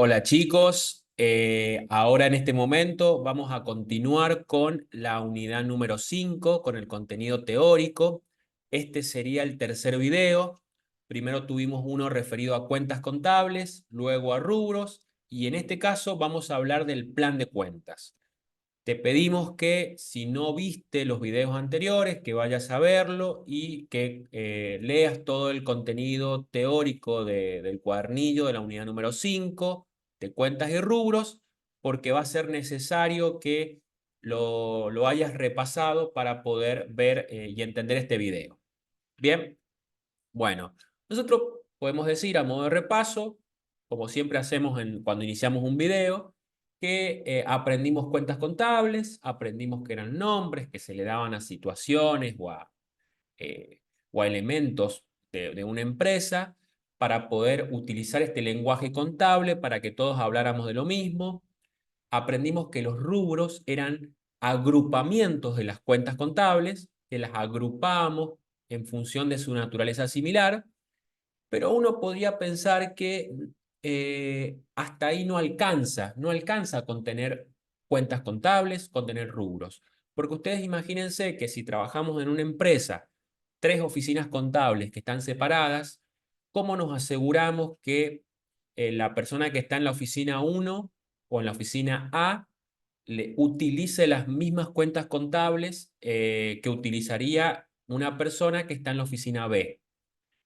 Hola chicos, ahora en este momento vamos a continuar con la unidad número 5 con el contenido teórico. Este sería el tercer video. Primero tuvimos uno referido a cuentas contables, luego a rubros, y en este caso vamos a hablar del plan de cuentas. Te pedimos que si no viste los videos anteriores, que vayas a verlo y que leas todo el contenido teórico del cuadernillo de la unidad número 5 de cuentas y rubros, porque va a ser necesario que lo hayas repasado para poder ver y entender este video. Bien, bueno, nosotros podemos decir a modo de repaso, como siempre hacemos cuando iniciamos un video, que aprendimos cuentas contables, aprendimos que eran nombres que se le daban a situaciones eh, o a elementos de una empresa para poder utilizar este lenguaje contable para que todos habláramos de lo mismo. Aprendimos que los rubros eran agrupamientos de las cuentas contables, que las agrupábamos en función de su naturaleza similar, pero uno podría pensar que hasta ahí no alcanza con tener cuentas contables, con tener rubros. Porque ustedes imagínense que si trabajamos en una empresa, tres oficinas contables que están separadas, ¿cómo nos aseguramos que la persona que está en la oficina uno o en la oficina A utilice las mismas cuentas contables que utilizaría una persona que está en la oficina B?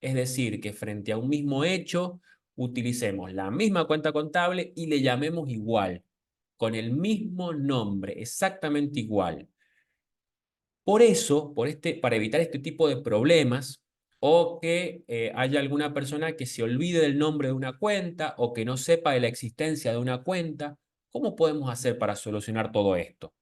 Es decir, que frente a un mismo hecho, utilicemos la misma cuenta contable y le llamemos igual, con el mismo nombre, exactamente igual. Por eso, para evitar este tipo de problemas, o que haya alguna persona que se olvide del nombre de una cuenta o que no sepa de la existencia de una cuenta, ¿cómo podemos hacer para solucionar todo esto?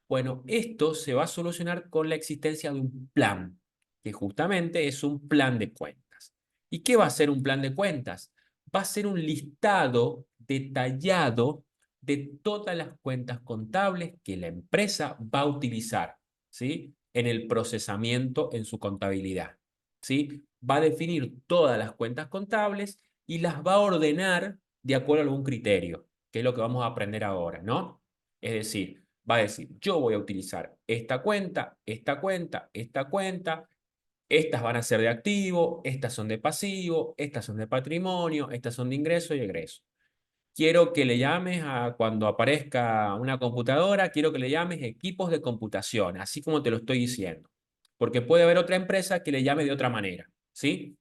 Bueno, esto se va a solucionar con la existencia de un plan, que justamente es un plan de cuentas. ¿Y qué va a ser un plan de cuentas? Va a ser un listado detallado de todas las cuentas contables que la empresa va a utilizar, ¿sí? En el procesamiento en su contabilidad, ¿sí? Va a definir todas las cuentas contables y las va a ordenar de acuerdo a algún criterio, que es lo que vamos a aprender ahora, ¿no? Es decir, va a decir, yo voy a utilizar esta cuenta, esta cuenta, esta cuenta, estas van a ser de activo, estas son de pasivo, estas son de patrimonio, estas son de ingreso y egreso. Quiero que le llames a cuando aparezca una computadora, quiero que le llames equipos de computación, así como te lo estoy diciendo. Porque puede haber otra empresa que le llame de otra manera, ¿sí?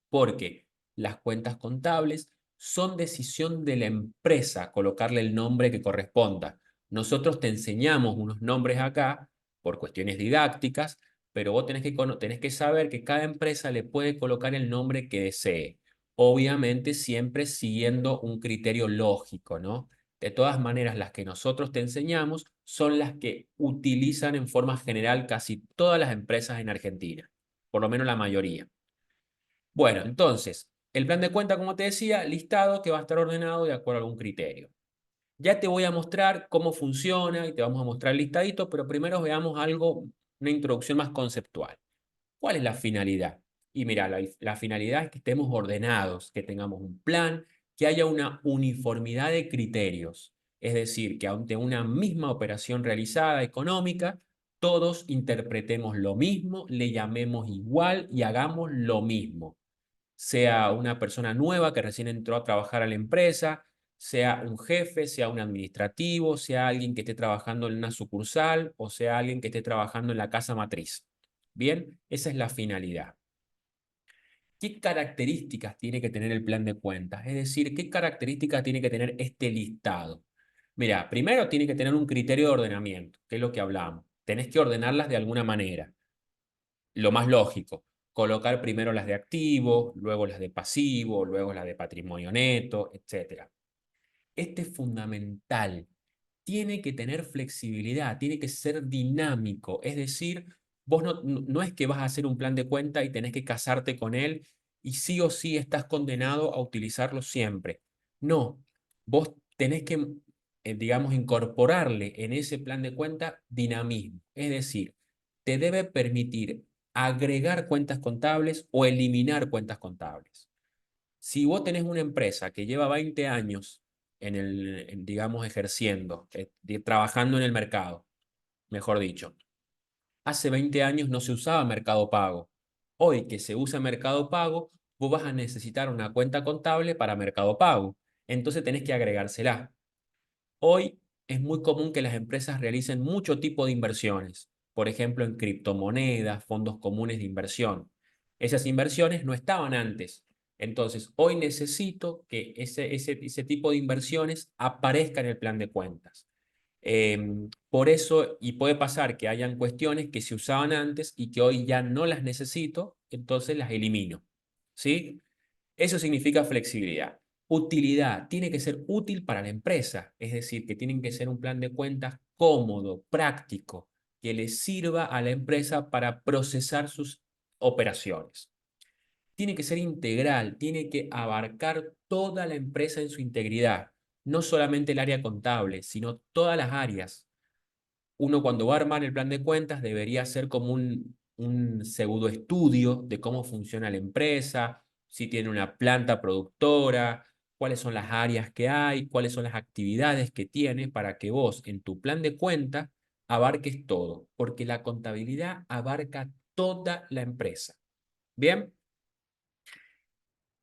Porque las cuentas contables son decisión de la empresa colocarle el nombre que corresponda. Nosotros te enseñamos unos nombres acá por cuestiones didácticas, pero vos tenés que saber que cada empresa le puede colocar el nombre que desee. Obviamente siempre siguiendo un criterio lógico, ¿no? De todas maneras, las que nosotros te enseñamos son las que utilizan en forma general casi todas las empresas en Argentina, por lo menos la mayoría. Bueno, entonces, el plan de cuenta, como te decía, listado que va a estar ordenado de acuerdo a algún criterio. Ya te voy a mostrar cómo funciona y te vamos a mostrar el listadito, pero primero veamos algo, una introducción más conceptual. ¿Cuál es la finalidad? Y mira, la finalidad es que estemos ordenados, que tengamos un plan, que haya una uniformidad de criterios. Es decir, que ante una misma operación realizada económica, todos interpretemos lo mismo, le llamemos igual y hagamos lo mismo, sea una persona nueva que recién entró a trabajar a la empresa, sea un jefe, sea un administrativo, sea alguien que esté trabajando en una sucursal o sea alguien que esté trabajando en la casa matriz. Bien, esa es la finalidad. ¿Qué características tiene que tener el plan de cuentas? Es decir, ¿qué características tiene que tener este listado? Mira, primero tiene que tener un criterio de ordenamiento, que es lo que hablamos. Tenés que ordenarlas de alguna manera, lo más lógico, colocar primero las de activo, luego las de pasivo, luego las de patrimonio neto, etcétera. Este es fundamental. Tiene que tener flexibilidad, tiene que ser dinámico. Es decir, vos no es que vas a hacer un plan de cuenta y tenés que casarte con él y sí o sí estás condenado a utilizarlo siempre. No, vos tenés que, digamos, incorporarle en ese plan de cuenta dinamismo. Es decir, te debe permitir agregar cuentas contables o eliminar cuentas contables. Si vos tenés una empresa que lleva 20 años digamos, ejerciendo, trabajando en el mercado, mejor dicho. Hace 20 años no se usaba Mercado Pago. Hoy que se usa Mercado Pago, vos vas a necesitar una cuenta contable para Mercado Pago. Entonces tenés que agregársela. Hoy es muy común que las empresas realicen mucho tipo de inversiones, por ejemplo en criptomonedas, fondos comunes de inversión. Esas inversiones no estaban antes. Entonces, hoy necesito que ese tipo de inversiones aparezca en el plan de cuentas. Por eso, y puede pasar que hayan cuestiones que se usaban antes y que hoy ya no las necesito, entonces las elimino. ¿Sí? Eso significa flexibilidad. Utilidad. Tiene que ser útil para la empresa, es decir, que tienen que ser un plan de cuentas cómodo, práctico, que le sirva a la empresa para procesar sus operaciones. Tiene que ser integral, tiene que abarcar toda la empresa en su integridad, no solamente el área contable, sino todas las áreas. Uno cuando va a armar el plan de cuentas debería hacer como un pseudo estudio de cómo funciona la empresa, si tiene una planta productora, cuáles son las áreas que hay, cuáles son las actividades que tiene para que vos en tu plan de cuentas abarques todo, porque la contabilidad abarca toda la empresa. Bien,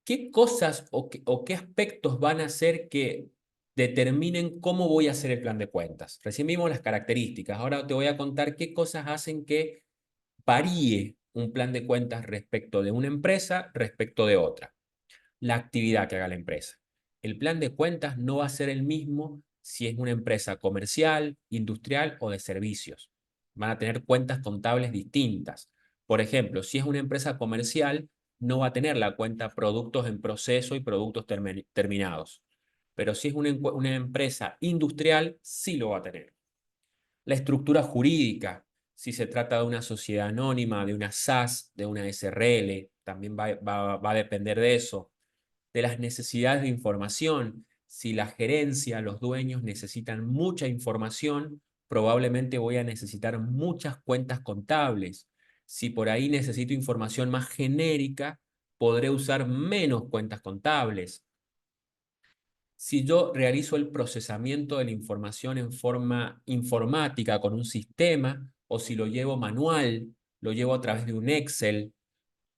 ¿qué cosas o qué aspectos van a hacer que determinen cómo voy a hacer el plan de cuentas? Recién vimos las características, ahora te voy a contar qué cosas hacen que varíe un plan de cuentas respecto de una empresa respecto de otra. La actividad que haga la empresa. El plan de cuentas no va a ser el mismo si es una empresa comercial, industrial o de servicios. Van a tener cuentas contables distintas. Por ejemplo, si es una empresa comercial, no va a tener la cuenta productos en proceso y productos terminados. Pero si es una empresa industrial, sí lo va a tener. La estructura jurídica, si se trata de una sociedad anónima, de una SAS, de una SRL, también va a depender de eso. De las necesidades de información, si la gerencia, los dueños necesitan mucha información, probablemente voy a necesitar muchas cuentas contables. Si por ahí necesito información más genérica, podré usar menos cuentas contables. Si yo realizo el procesamiento de la información en forma informática con un sistema, o si lo llevo manual, lo llevo a través de un Excel,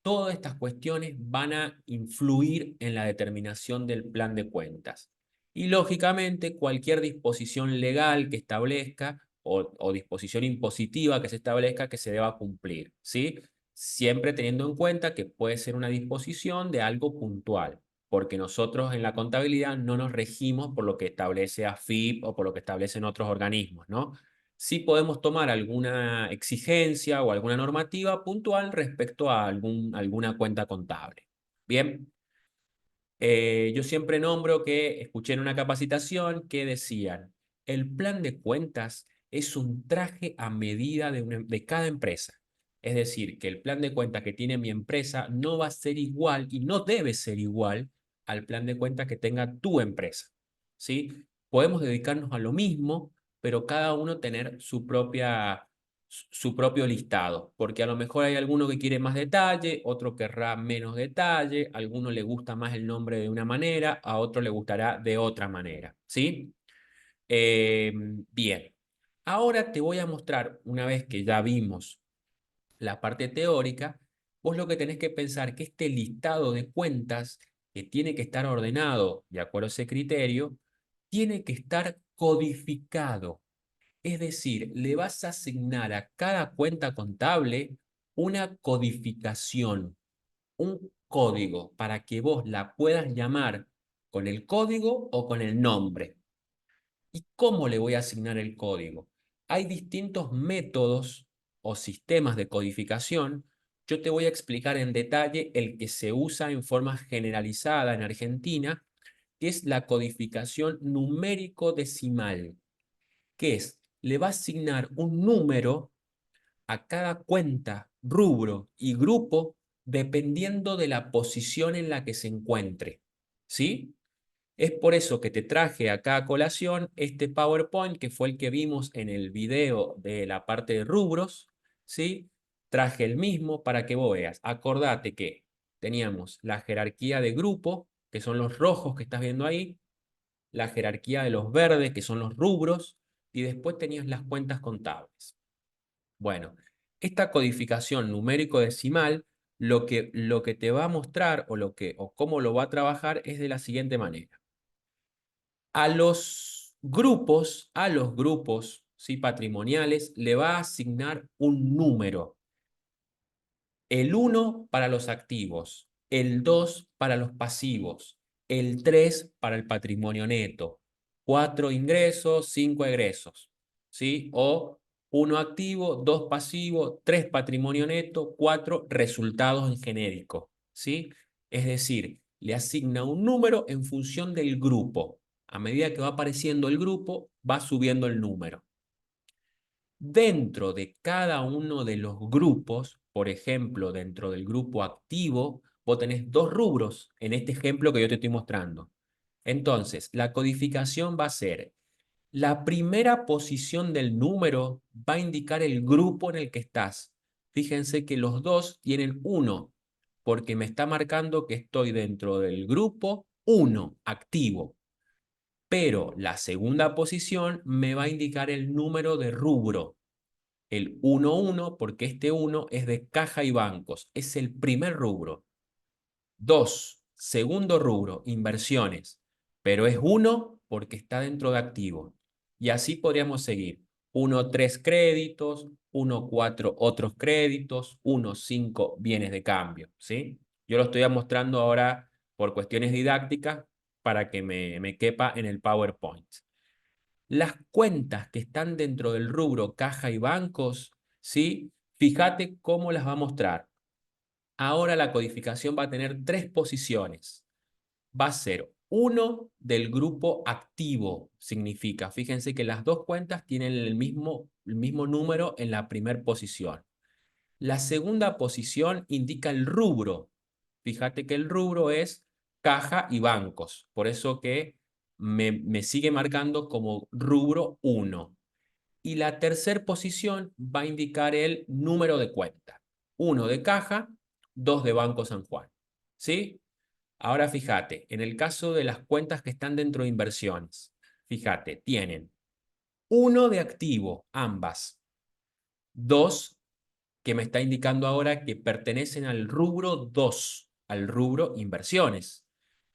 todas estas cuestiones van a influir en la determinación del plan de cuentas. Y lógicamente, cualquier disposición legal que establezca o disposición impositiva que se establezca que se deba cumplir, ¿sí? Siempre teniendo en cuenta que puede ser una disposición de algo puntual, porque nosotros en la contabilidad no nos regimos por lo que establece AFIP o por lo que establecen otros organismos, ¿no? Sí podemos tomar alguna exigencia o alguna normativa puntual respecto a alguna cuenta contable. Bien, yo siempre nombro que escuché en una capacitación que decían, el plan de cuentas es un traje a medida de cada empresa. Es decir, que el plan de cuentas que tiene mi empresa no va a ser igual y no debe ser igual al plan de cuentas que tenga tu empresa. ¿Sí? Podemos dedicarnos a lo mismo, pero cada uno tener su propio listado, porque a lo mejor hay alguno que quiere más detalle, otro querrá menos detalle, a alguno le gusta más el nombre de una manera, a otro le gustará de otra manera, ¿sí? Bien, ahora te voy a mostrar, una vez que ya vimos la parte teórica, vos lo que tenés que pensar que este listado de cuentas que tiene que estar ordenado de acuerdo a ese criterio, tiene que estar codificado. Es decir, le vas a asignar a cada cuenta contable una codificación, un código para que vos la puedas llamar con el código o con el nombre. ¿Y cómo le voy a asignar el código? Hay distintos métodos o sistemas de codificación. Yo te voy a explicar en detalle el que se usa en forma generalizada en Argentina, que es la codificación numérico-decimal, que es, le va a asignar un número a cada cuenta, rubro y grupo dependiendo de la posición en la que se encuentre. ¿Sí? Es por eso que te traje acá a colación este PowerPoint que fue el que vimos en el video de la parte de rubros. ¿Sí? Traje el mismo para que vos veas. Acordate que teníamos la jerarquía de grupo, que son los rojos que estás viendo ahí, la jerarquía de los verdes, que son los rubros, y después tenías las cuentas contables. Bueno, esta codificación numérico-decimal lo que te va a mostrar o cómo lo va a trabajar es de la siguiente manera. A los grupos ¿sí? patrimoniales le va a asignar un número. El 1 para los activos, el 2 para los pasivos, el 3 para el patrimonio neto, 4 ingresos, 5 egresos, ¿sí? O 1 activo, 2 pasivo, 3 patrimonio neto, 4 resultados en genérico, ¿sí? Es decir, le asigna un número en función del grupo. A medida que va apareciendo el grupo, va subiendo el número. Dentro de cada uno de los grupos, por ejemplo, dentro del grupo activo, vos tenés dos rubros en este ejemplo que yo te estoy mostrando. Entonces, la codificación va a ser la primera posición del número va a indicar el grupo en el que estás. Fíjense que los dos tienen 1, porque me está marcando que estoy dentro del grupo 1, activo. Pero la segunda posición me va a indicar el número de rubro, el 1-1, porque este 1 es de caja y bancos, es el primer rubro. 2, segundo rubro, inversiones, pero es 1 porque está dentro de activo. Y así podríamos seguir. 1-3 créditos, 1-4 otros créditos, 1-5 bienes de cambio, ¿sí? Yo lo estoy mostrando ahora por cuestiones didácticas para que me quepa en el PowerPoint. Las cuentas que están dentro del rubro caja y bancos, ¿sí? Fíjate cómo las va a mostrar. Ahora la codificación va a tener 3 posiciones. Va a ser 1 del grupo activo, significa. Fíjense que las dos cuentas tienen el mismo número en la primera posición. La segunda posición indica el rubro. Fíjate que el rubro es caja y bancos. Por eso que me sigue marcando como rubro 1. Y la tercera posición va a indicar el número de cuenta. 1 de caja, 2 de Banco San Juan. ¿Sí? Ahora fíjate, en el caso de las cuentas que están dentro de inversiones, fíjate, tienen 1 de activo, ambas. 2 que me está indicando ahora que pertenecen al rubro 2, al rubro inversiones.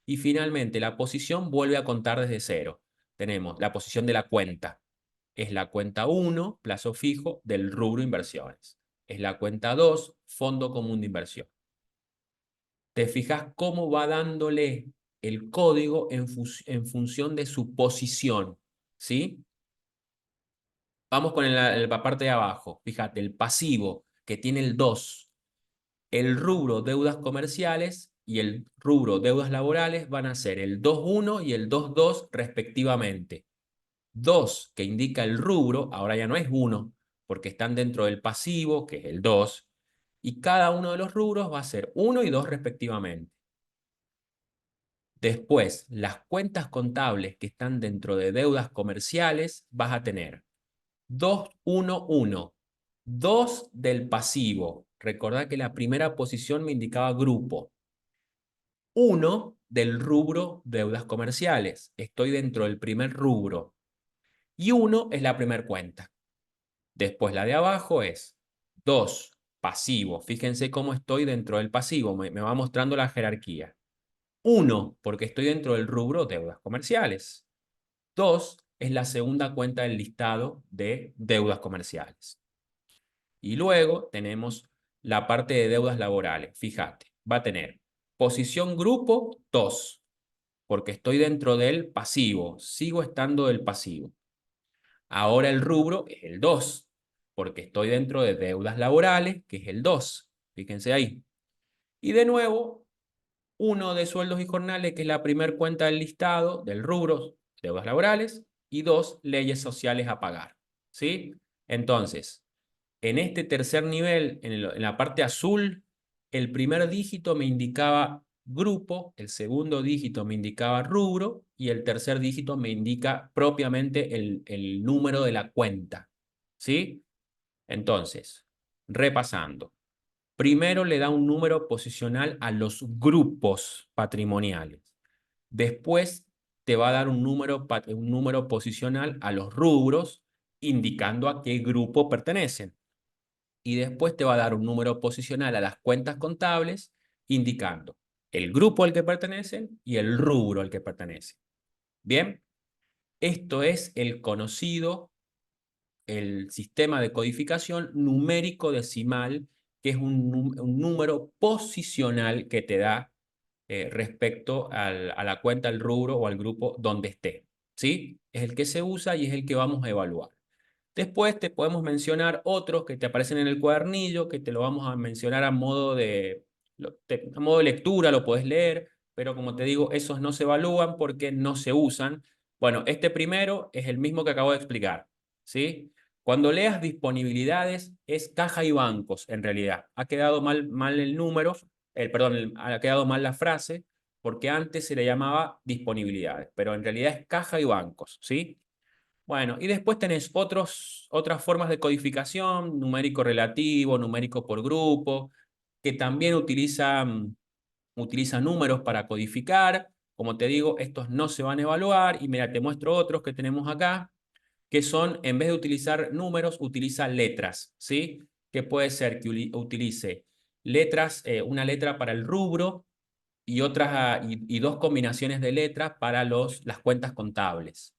Y finalmente, la posición vuelve a contar desde cero. Tenemos la posición de la cuenta. Es la cuenta 1, plazo fijo, del rubro inversiones. Es la cuenta 2, fondo común de inversión. Te fijas cómo va dándole el código en función de su posición, ¿sí? Vamos con la parte de abajo. Fíjate, el pasivo, que tiene el 2. El rubro deudas comerciales y el rubro deudas laborales van a ser el 2-1 y el 2-2 respectivamente. 2 que indica el rubro, ahora ya no es 1, porque están dentro del pasivo, que es el 2, y cada uno de los rubros va a ser 1 y 2 respectivamente. Después, las cuentas contables que están dentro de deudas comerciales, vas a tener 2-1-1, 2 del pasivo. Recordá que la primera posición me indicaba grupo. 1 del rubro deudas comerciales. Estoy dentro del primer rubro. Y 1 es la primera cuenta. Después la de abajo es 2 pasivo. Fíjense cómo estoy dentro del pasivo. Me va mostrando la jerarquía. 1 porque estoy dentro del rubro deudas comerciales. 2 es la segunda cuenta del listado de deudas comerciales. Y luego tenemos la parte de deudas laborales. Fíjate, va a tener posición grupo 2, porque estoy dentro del pasivo, sigo estando del pasivo. Ahora el rubro es el 2, porque estoy dentro de deudas laborales, que es el 2. Fíjense ahí. Y de nuevo, 1 de sueldos y jornales, que es la primera cuenta del listado del rubro, deudas laborales, y 2 leyes sociales a pagar. ¿Sí? Entonces, en este tercer nivel, en la parte azul, el primer dígito me indicaba grupo, el segundo dígito me indicaba rubro y el tercer dígito me indica propiamente el número de la cuenta. ¿Sí? Entonces, repasando. Primero le da un número posicional a los grupos patrimoniales. Después te va a dar un número posicional a los rubros, indicando a qué grupo pertenecen. Y después te va a dar un número posicional a las cuentas contables, indicando el grupo al que pertenecen y el rubro al que pertenecen. Bien, esto es el conocido, el sistema de codificación numérico decimal, que es un número posicional que te da respecto a la cuenta, al rubro o al grupo donde esté. ¿Sí? Es el que se usa y es el que vamos a evaluar. Después te podemos mencionar otros que te aparecen en el cuadernillo, que te lo vamos a mencionar a modo de lectura, lo podés leer, pero como te digo, esos no se evalúan porque no se usan. Bueno, este primero es el mismo que acabo de explicar, ¿sí? Cuando leas disponibilidades es caja y bancos, en realidad. Ha quedado mal el número, perdón, ha quedado mal la frase, porque antes se le llamaba disponibilidades, pero en realidad es caja y bancos, ¿sí? Bueno, y después tenés otras formas de codificación, numérico relativo, numérico por grupo, que también utiliza números para codificar. Como te digo, estos no se van a evaluar. Y mira, te muestro otros que tenemos acá, que son, en vez de utilizar números, utiliza letras, ¿sí? Que puede ser que utilice letras, una letra para el rubro y dos combinaciones de letras para las cuentas contables.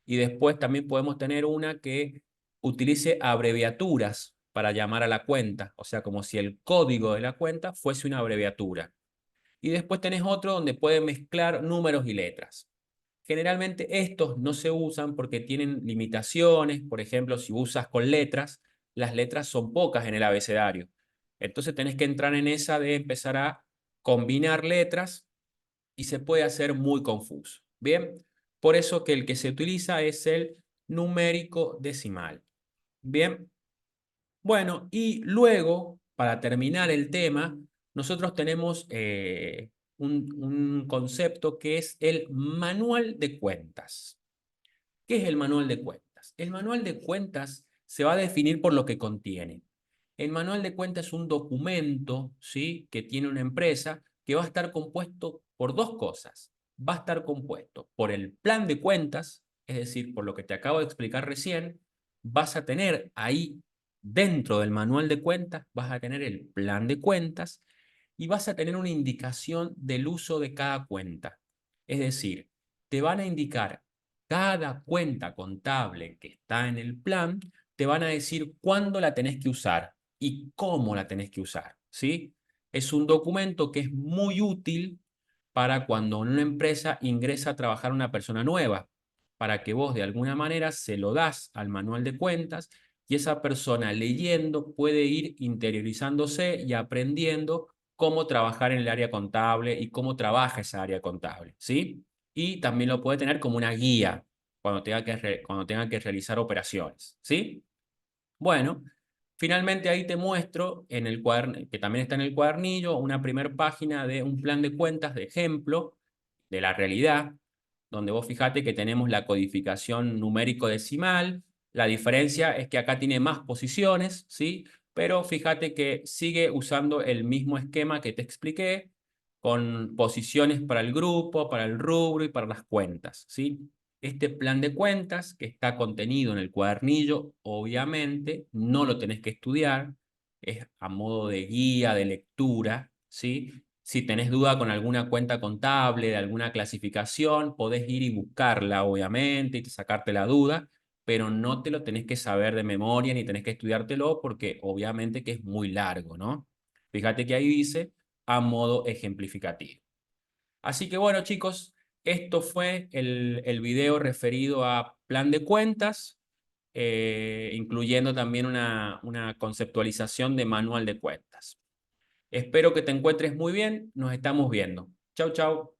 Y después también podemos tener una que utilice abreviaturas para llamar a la cuenta, o sea, como si el código de la cuenta fuese una abreviatura. Y después tenés otro donde puede mezclar números y letras. Generalmente estos no se usan porque tienen limitaciones. Por ejemplo, si usas con letras, las letras son pocas en el abecedario. Entonces tenés que entrar en esa de empezar a combinar letras y se puede hacer muy confuso. Bien, por eso que el que se utiliza es el numérico decimal. Bien, bueno, y luego, para terminar el tema, nosotros tenemos un concepto que es el manual de cuentas. ¿Qué es el manual de cuentas? El manual de cuentas se va a definir por lo que contiene. El manual de cuentas es un documento, ¿sí?, que tiene una empresa que va a estar compuesto por dos cosas. Va a estar compuesto por el plan de cuentas, es decir, por lo que te acabo de explicar recién, vas a tener ahí dentro del manual de cuentas, vas a tener el plan de cuentas y vas a tener una indicación del uso de cada cuenta. Es decir, te van a indicar cada cuenta contable que está en el plan, te van a decir cuándo la tenés que usar y cómo la tenés que usar, ¿sí? Es un documento que es muy útil para cuando en una empresa ingresa a trabajar una persona nueva, para que vos de alguna manera se lo das al manual de cuentas y esa persona leyendo puede ir interiorizándose y aprendiendo cómo trabajar en el área contable y cómo trabaja esa área contable, ¿sí? Y también lo puede tener como una guía cuando tenga que realizar operaciones, ¿sí? Bueno, finalmente ahí te muestro en el cuaderno, que también está en el cuadernillo, una primera página de un plan de cuentas de ejemplo de la realidad, donde vos fijate que tenemos la codificación numérico decimal. La diferencia es que acá tiene más posiciones, ¿sí? Pero fíjate que sigue usando el mismo esquema que te expliqué, con posiciones para el grupo, para el rubro y para las cuentas, ¿sí? Este plan de cuentas que está contenido en el cuadernillo, obviamente, no lo tenés que estudiar, es a modo de guía, de lectura, ¿sí? Si tenés duda con alguna cuenta contable, de alguna clasificación, podés ir y buscarla, obviamente, y sacarte la duda, pero no te lo tenés que saber de memoria ni tenés que estudiártelo porque obviamente que es muy largo, ¿no? Fíjate que ahí dice a modo ejemplificativo. Así que bueno, chicos, esto fue el video referido a plan de cuentas, incluyendo también una conceptualización de manual de cuentas. Espero que te encuentres muy bien. Nos estamos viendo. Chau, chau.